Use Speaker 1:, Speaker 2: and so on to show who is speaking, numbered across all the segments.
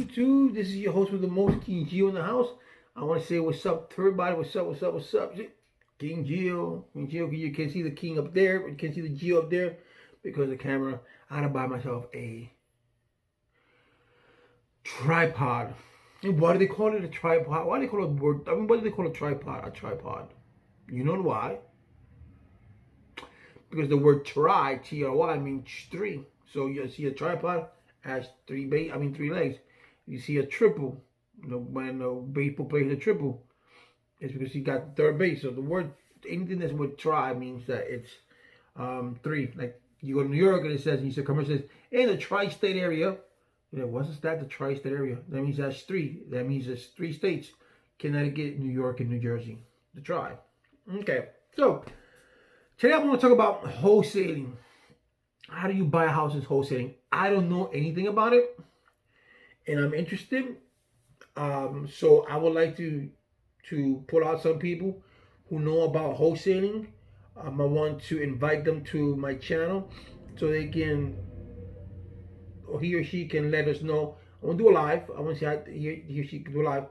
Speaker 1: YouTube? This is your host with the most, King Gio in the house. I want to say what's up to everybody. What's up? What's up? What's up? King Gio. King Gio. You can see the King up there, but you can see the Gio up there because of the camera. I had to buy myself a tripod. And why do they call it a tripod? Why do they call it a word? I mean, why do they call a tripod a tripod? You know why? Because the word tri, T-R-Y, means three. So you see a tripod has three legs. You see a triple, when a baseball player hits a triple, it's because he got third base. So the word, anything that's with tri means that it's three. Like you go to New York and it says, you see a commercial says, in the tri-state area. What's that? The tri-state area. That means that's three. That means there's 3 states: Connecticut, New York, and New Jersey. The tri. Okay. So today I want to talk about wholesaling. How do you buy houses wholesaling? I don't know anything about it, and I'm interested. So I would like to pull out some people who know about wholesaling. I want to invite them to my channel so they can, or he or she can let us know. I want to do a live. I want to see how he or she can do a live,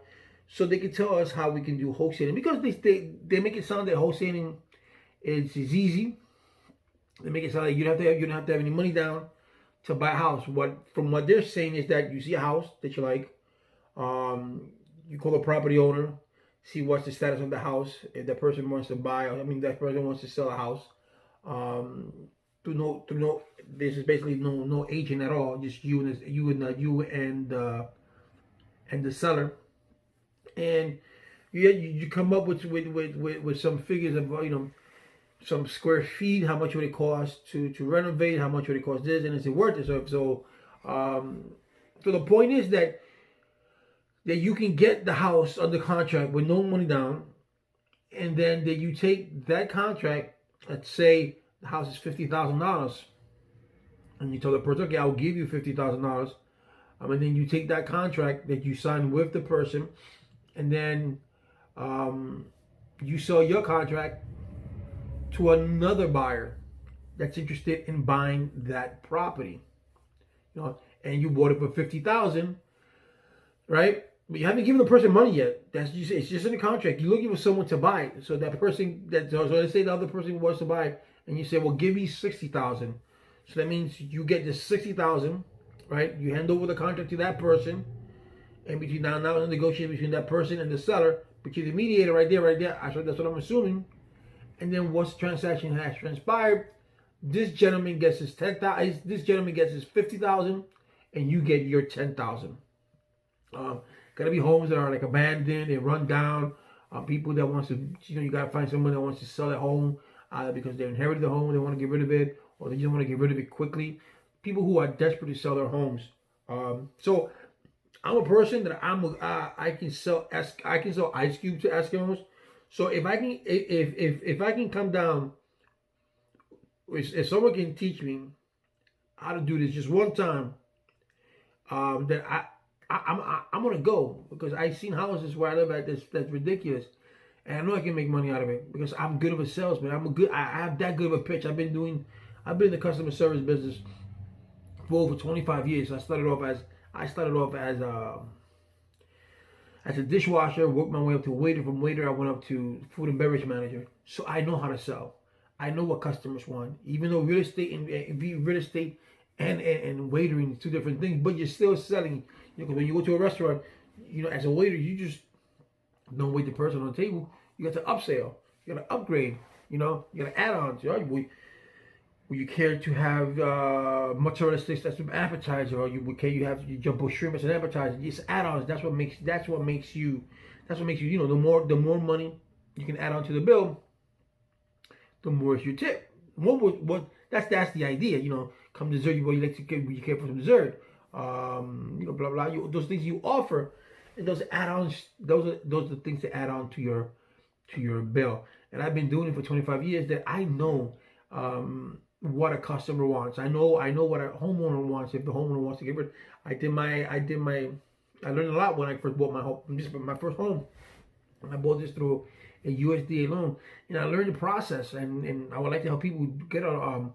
Speaker 1: so they can tell us how we can do wholesaling, because they make it sound that wholesaling is easy. They make it sound like you don't have to have any money down to buy a house. From what they're saying is that you see a house that you like, you call the property owner, see what's the status of the house. If that person wants to buy, that person wants to sell a house. This is basically no agent at all, just you and the seller, and you come up with some figures of some square feet, how much would it cost to renovate, how much would it cost this, and is it worth it? So the point is that you can get the house under contract with no money down, and then that you take that contract. Let's say the house is $50,000, and you tell the person, okay, I'll give you $50,000, and then you take that contract that you signed with the person, and then you sell your contract to another buyer that's interested in buying that property, and you bought it for $50,000, right? But you haven't given the person money yet. It's just in the contract. You're looking for someone to buy it. So that person, so let's say the other person wants to buy it, and you say, well, give me $60,000. So that means you get this $60,000, right? You hand over the contract to that person, and between now it's a negotiation between that person and the seller, between the mediator right there. That's what I'm assuming. And then once the transaction has transpired, this gentleman gets his $10,000. This gentleman gets his $50,000, and you get your $10,000. Gotta be homes that are like abandoned and run down. People that wants to, you gotta find someone that wants to sell their home either because they inherited the home, they want to get rid of it, or they just want to get rid of it quickly. People who are desperate to sell their homes. So I'm a person that I can sell ice cubes to Eskimos. So if I can come down, if someone can teach me how to do this just one time, then I'm gonna go, because I've seen houses where I live at that's ridiculous, and I know I can make money out of it because I'm good of a salesman. I have that good of a pitch. I've been in the customer service business for over 25 years. I started off as a dishwasher, worked my way up to waiter. From waiter, I went up to food and beverage manager. So I know how to sell. I know what customers want. Even though real estate and waitering is 2 different things, but you're still selling. Because when you go to a restaurant, as a waiter, you just don't wait the person on the table. You got to upsell. You got to upgrade. You got to add on. Will you care to have mozzarella sticks as an appetizer, or you have your jumbo shrimp as an appetizer? It's add-ons. That's what makes you. The more money you can add on to the bill, the more is your tip. That's the idea. Come dessert, you care for some dessert. Blah blah. Those things you offer, and those add-ons. Those are the things to add on to your bill. And I've been doing it for 25 years. That I know. What a customer wants. I know what a homeowner wants. If the homeowner wants to get rid, I learned a lot when I first bought my first home. And I bought this through a USDA loan, and I learned the process. And I would like to help people get a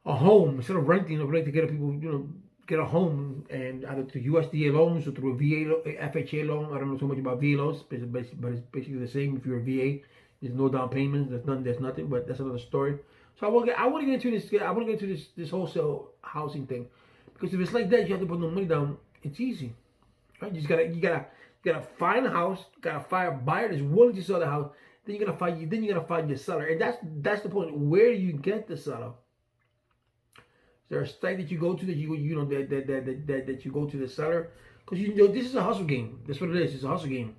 Speaker 1: home instead of renting. I would like to get people get a home, and either through USDA loans or through a FHA loan. I don't know so much about VA loans, but it's basically the same. If you're a VA, there's no down payment. There's nothing. But that's another story. So I want to get into this. I want to get into this wholesale housing thing, because if it's like that, you have to put no money down. It's easy, right? You gotta find a house. You gotta find a buyer that's willing to sell the house. Then you're gonna find your seller, and that's the point. Where do you get the seller? Is there a site that you go to that you know that you go to the seller? Because this is a hustle game. That's what it is. It's a hustle game.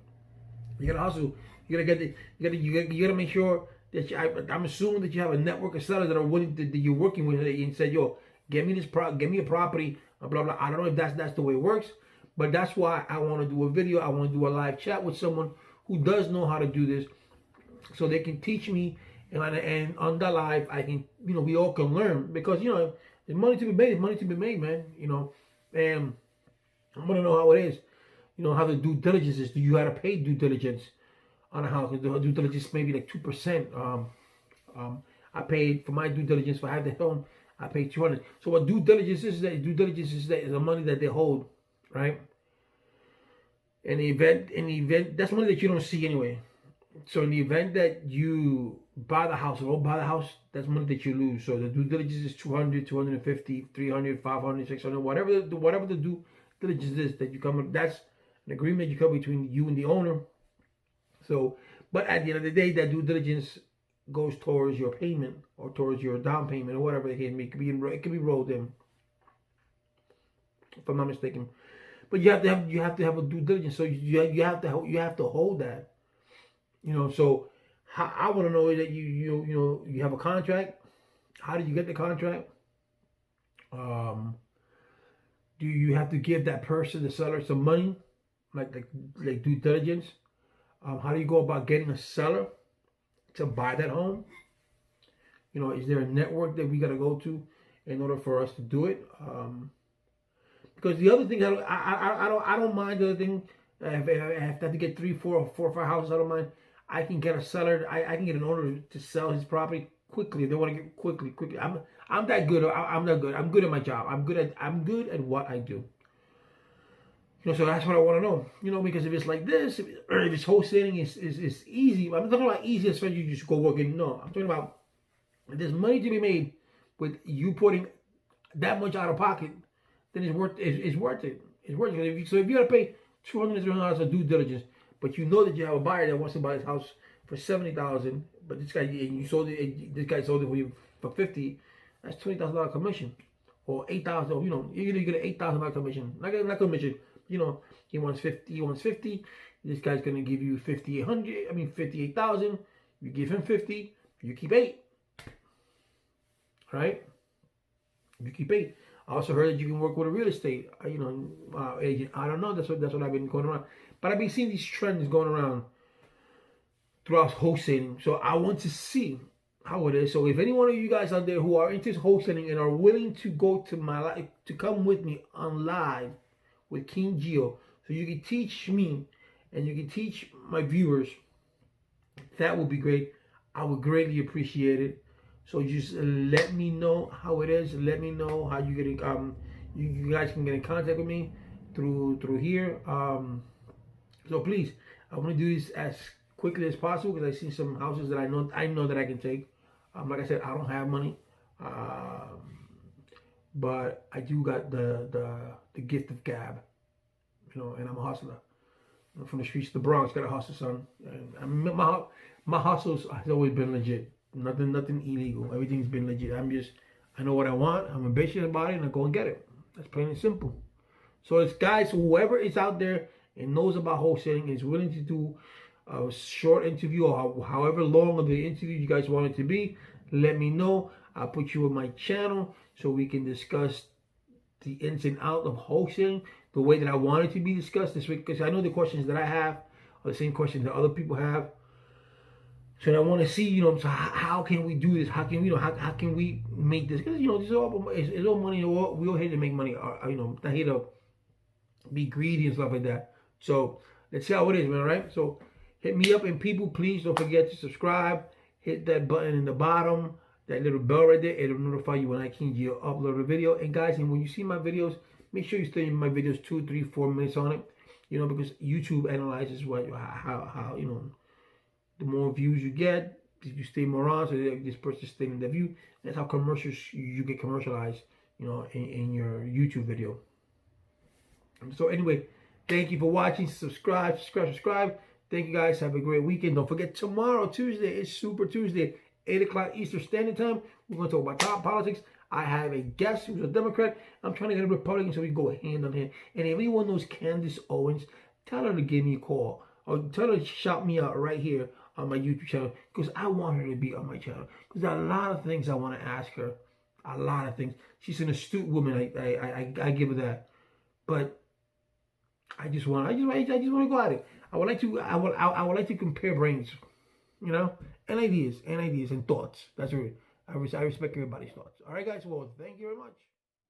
Speaker 1: You gotta hustle. You gotta make sure that I'm assuming that you have a network of sellers that are willing that you're working with, and say, yo, get me a property, blah blah. I don't know if that's the way it works, but that's why I want to do a video. I want to do a live chat with someone who does know how to do this, so they can teach me, and on the live I can, we all can learn, because there's money to be made. There's money to be made, man. And I want to know how it is. How the due diligence is. Do you have to pay due diligence on a house? The due diligence maybe like 2%. I paid for my due diligence for having the home. I paid $200. So what due diligence is? That due diligence is the money that they hold, right? In the event, that's money that you don't see anyway. So in the event that you buy the house or don't buy the house, that's money that you lose. So the due diligence is 200, 250, 300, 500, 600, whatever the due diligence is that you come with. That's an agreement you come between you and the owner. So, but at the end of the day, that due diligence goes towards your payment or towards your down payment or whatever it can be. It can be rolled in, if I'm not mistaken. But you have to have a due diligence. So you have to hold that. So I want to know that you have a contract. How did you get the contract? Do you have to give that person, the seller, some money, like due diligence? How do you go about getting a seller to buy that home? Is there a network that we got to go to in order for us to do it? Because the other thing, I don't mind the other thing. If I have to get 3, 4, 5 houses, I don't mind. I can get a seller. I can get an owner to sell his property quickly. They want to get quickly. I'm that good. I'm that good. I'm good at my job. I'm good at what I do. So that's what I want to know. Because if it's like this, if it's wholesaling, is easy. I'm not talking about easy as far as you just go work in. No, I'm talking about if there's money to be made with you putting that much out of pocket, then it's worth it. It's worth it. So if you got to pay $200, $300 of due diligence, but you know that you have a buyer that wants to buy his house for $70,000, but this guy, and you sold it, this guy sold it for you for $50,000, that's $20,000 commission, or $8,000. You get an $8,000 commission, not commission. He wants 50. He wants 50. This guy's gonna give you 5,800. 58,000. You give him 50. You keep 8. Right? You keep 8. I also heard that you can work with a real estate, agent. I don't know. That's what I've been going around. But I've been seeing these trends going around throughout wholesaling. So I want to see how it is. So if any one of you guys out there who are into wholesaling and are willing to go to my live, to come with me on live with King Geo, so you can teach me and you can teach my viewers, that would be great. I would greatly appreciate it. So just let me know how it is. Let me know how you get you guys can get in contact with me through here. So please, I want to do this as quickly as possible, because I see some houses that I know that I can take. Like I said, I don't have money, but I do got the gift of gab, and I'm a hustler. I'm from the streets of the Bronx, got a hustle, son. And my hustle has always been legit. Nothing illegal. Everything's been legit. I know what I want. I'm ambitious about it, and I go and get it. That's plain and simple. So it's guys, whoever is out there and knows about wholesaling and is willing to do a short interview, or however long of the interview you guys want it to be, let me know. I'll put you on my channel so we can discuss the ins and outs of wholesaling the way that I want it to be discussed this week, because I know the questions that I have are the same questions that other people have. So I want to see, so how can we do this? How can how can we make this? Because this is all money. We all here to make money. Not here to be greedy and stuff like that. So let's see how it is, man. Right? So hit me up, and people, please don't forget to subscribe. Hit that button in the bottom, that little bell right there. It'll notify you when I can upload a video. And guys, and when you see my videos, make sure you stay in my videos 2, 3, 4 minutes on it. You know, because YouTube analyzes what how you know, the more views you get, you stay more on. So this person staying in the view. That's how commercials you get commercialized. You know, in your YouTube video. So anyway, thank you for watching. Subscribe. Thank you guys. Have a great weekend. Don't forget tomorrow, Tuesday, it's Super Tuesday, 8 o'clock Eastern Standard Time. We're going to talk about top politics. I have a guest who's a Democrat. I'm trying to get a Republican so we go hand on hand. And if anyone knows Candace Owens, tell her to give me a call. Or tell her to shout me out right here on my YouTube channel. Because I want her to be on my channel. Because there are a lot of things I want to ask her. A lot of things. She's an astute woman. I give her that. But I just want to go at it. I would like to compare brains, you know, and ideas and thoughts. That's right. I respect everybody's thoughts. All right, guys. Well, thank you very much.